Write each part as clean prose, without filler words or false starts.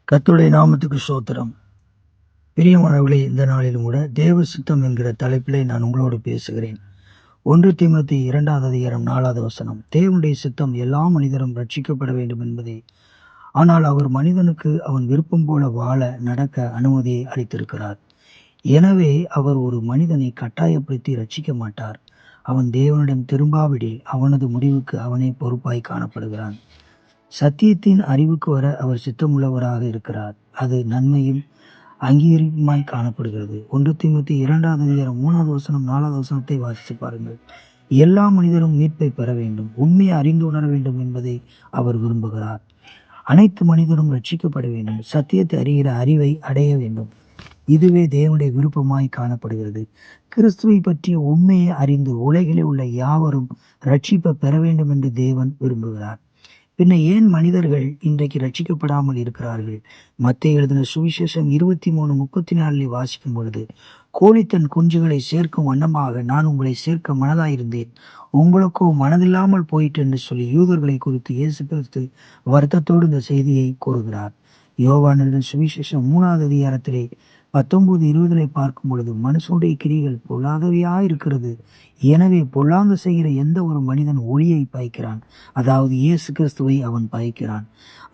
கர்த்தருடைய நாமத்துக்கு ஸ்தோத்திரம். பிரியமானவர்களே, இந்த நாளிலும் கூட தேவ சித்தம் என்கிற தலைப்பிலே நான் உங்களோடு பேசுகிறேன். 1 தீமோத்தேயு 2 அதிகாரம் 4 வசனம். தேவனுடைய சித்தம் எல்லா மனிதரும் ரட்சிக்கப்பட வேண்டும் என்பதே. ஆனால் அவர் மனிதனுக்கு அவன் விருப்பம் போல வாழ நடக்க அனுமதியை அளித்திருக்கிறார். எனவே அவர் ஒரு மனிதனை கட்டாயப்படுத்தி ரட்சிக்க மாட்டார். அவன் தேவனிடம் திரும்பாவிடில் அவனது முடிவுக்கு அவனே பொறுப்பாய் காணப்படுகிறான். சத்தியத்தின் அறிவுக்கு வர அவர் சித்தமுள்ளவராக இருக்கிறார். அது நன்மையும் அங்கீகரிப்புமாய் காணப்படுகிறது. 1 தீமோத்தேயு 2 அதிகாரம் 3 வசனம் 4 வசனத்தை வாசித்து பாருங்கள். எல்லா மனிதரும் மீட்பை பெற வேண்டும், உண்மையை அறிந்து உணர வேண்டும் என்பதை அவர் விரும்புகிறார். அனைத்து மனிதரும் ரட்சிக்கப்பட வேண்டும், சத்தியத்தை அறிகிற அறிவை அடைய வேண்டும். இதுவே தேவனுடைய விருப்பமாய் காணப்படுகிறது. கிறிஸ்துவை பற்றிய உண்மையை அறிந்து உலகிலே உள்ள யாவரும் ரட்சிப்பை பெற வேண்டும் என்று தேவன் விரும்புகிறார். பின்ன ஏன் மனிதர்கள் இன்றைக்கு ரட்சிக்கப்படாமல் இருக்கிறார்கள்? மத்தேயு எழுதின சுவிசேஷம் 23:34 வாசிக்கும் பொழுது, கோழி தன் குஞ்சுகளை சேர்க்கும் வண்ணமாக நான் உங்களை சேர்க்க மனதாயிருந்தேன், உங்களுக்கோ மனதில்லாமல் போயிற்று என்று சொல்லி யூதர்களை குறித்து இயேசு கிறிஸ்து வருத்தத்தோடு இந்த செய்தியை கூறுகிறார். யோவான் எழுதின சுவிசேஷம் 3 அதிகாரத்திலே 19-20 பார்க்கும் பொழுது, மனுஷனுடைய கிரியைகள் பொல்லாதவையாயிருக்கிறது, எனவே பொல்லாங்கு செய்கிற எந்த ஒரு மனிதன் ஒளியை பாய்க்கிறான், அதாவது இயேசு கிறிஸ்துவை அவன் பாய்க்கிறான்.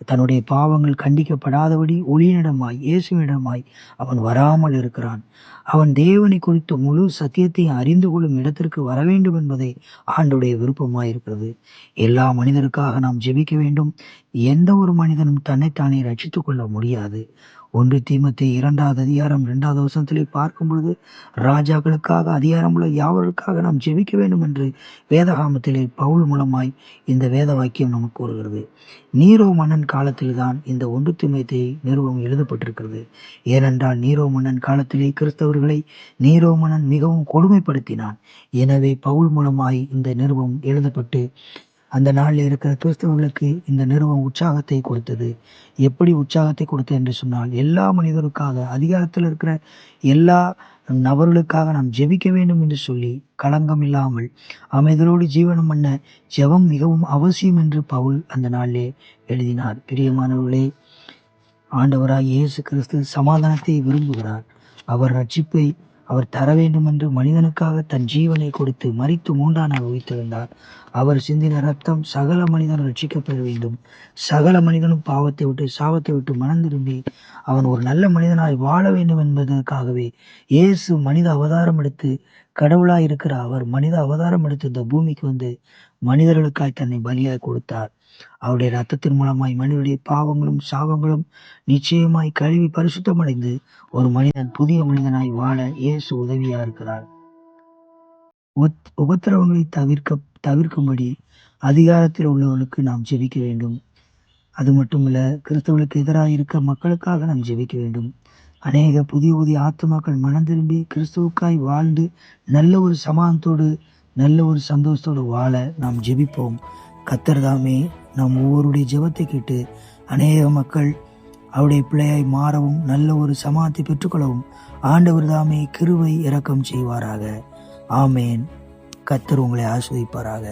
தன்னுடைய பாவங்கள் கண்டிக்கப்படாதபடி ஒளியினிடமாய் இயேசுவினிடமாய் அவன் வராமல் இருக்கிறான். அவன் தேவனை குறித்து முழு சத்தியத்தை அறிந்து கொள்ளும் இடத்திற்கு வர வேண்டும் என்பதே ஆண்டவருடைய விருப்பமாய் இருக்கிறது. எல்லா மனிதருக்காக நாம் ஜெபிக்க வேண்டும். எந்த ஒரு மனிதனும் தன்னைத்தானே ரட்சித்துக் கொள்ள முடியாது. 1 தீமோத்தேயு 2 அதிகாரம் 2 வசனத்திலே பார்க்கும் பொழுது, ராஜாக்களுக்காக அதிகாரமுள்ள யாவருக்காக நாம் ஜெபிக்க வேண்டும் என்று வேதகாமத்திலே பவுல் மூலமாய் இந்த வேத வாக்கியம் நமக்கு கூறுகிறது. நீரோ மன்னன் காலத்தில்தான் இந்த 1 தீமோத்தேயு நிருபம் எழுதப்பட்டிருக்கிறது. ஏனென்றால் நீரோ மன்னன் காலத்திலே கிறிஸ்தவர்களை நீரோ மன்னன் மிகவும் கொடுமைப்படுத்தினான். எனவே பவுல் மூலமாய் இந்த நிருபம் எழுதப்பட்டு அந்த நாளில் இருக்கிற கிறிஸ்தவர்களுக்கு இந்த நிறுவனம் உற்சாகத்தை கொடுத்தது. எப்படி உற்சாகத்தை கொடுத்தது என்று சொன்னால், எல்லா மனிதருக்காக அதிகாரத்தில் இருக்கிற எல்லா நபர்களுக்காக நாம் ஜெபிக்க வேண்டும் என்று சொல்லி களங்கம் இல்லாமல் அமைதலோடு ஜீவனம் பண்ண ஜெபம் மிகவும் அவசியம் என்று பவுல் அந்த நாளிலே எழுதினார். பிரியமானவர்களே, ஆண்டவராய் இயேசு கிறிஸ்து சமாதானத்தை விரும்புகிறார். அவர் ரட்சிப்பை அவர் தர வேண்டும் என்று மனிதனுக்காக தன் ஜீவனை கொடுத்து மரித்து 3ஆம் நாள் உயிர்த்தெழுந்தார். அவர் சிந்தின ரத்தம் சகல மனிதனும் ரட்சிக்கப்பட வேண்டும். சகல மனிதனும் பாவத்தை விட்டு சாபத்தை விட்டு மனம் திரும்பி அவன் ஒரு நல்ல மனிதனாய் வாழ வேண்டும் என்பதற்காகவே இயேசு மனித அவதாரம் எடுத்து, கடவுளாய் இருக்கிற அவர் மனித அவதாரம் எடுத்து இந்த பூமிக்கு வந்து மனிதர்களுக்காய் தன்னை பலியாய் கொடுத்தார். அவருடைய ரத்தத்தின் மூலமாய் மனிதனுடைய பாவங்களும் சாபங்களும் நிச்சயமாய் கழுவி பரிசுத்தமடைந்து ஒரு மனிதன் புதிய மனிதனாய் வாழ இயேசு உதவியா இருக்கிறார். உபத்திரவங்களை தவிர்க்கும்படி அதிகாரத்தில் உள்ளவர்களுக்கு நாம் ஜெபிக்க வேண்டும். அது மட்டுமல்ல, கிறிஸ்தவர்களுக்கு எதிராக இருக்க மக்களுக்காக நாம் ஜெபிக்க வேண்டும். அநேக புதிய ஆத்துமாக்கள் மனம் திரும்பி கிறிஸ்துவுக்காய் வாழ்ந்து நல்ல ஒரு சமாதானத்தோடு நல்ல ஒரு சந்தோஷத்தோடு வாழ நாம் ஜெபிப்போம். கர்த்தர் தாமே நாம் ஒவ்வொருடைய ஜெபத்தை கேட்டு அநேக மக்கள் அவருடைய பிள்ளையாய் மாறவும் நல்ல ஒரு சமாதானத்தை பெற்றுக்கொள்ளவும் ஆண்டவர் தாமே கிருபை இரக்கம் செய்வாராக. ஆமேன். கர்த்தர் உங்களை ஆசீர்வதிப்பாராக.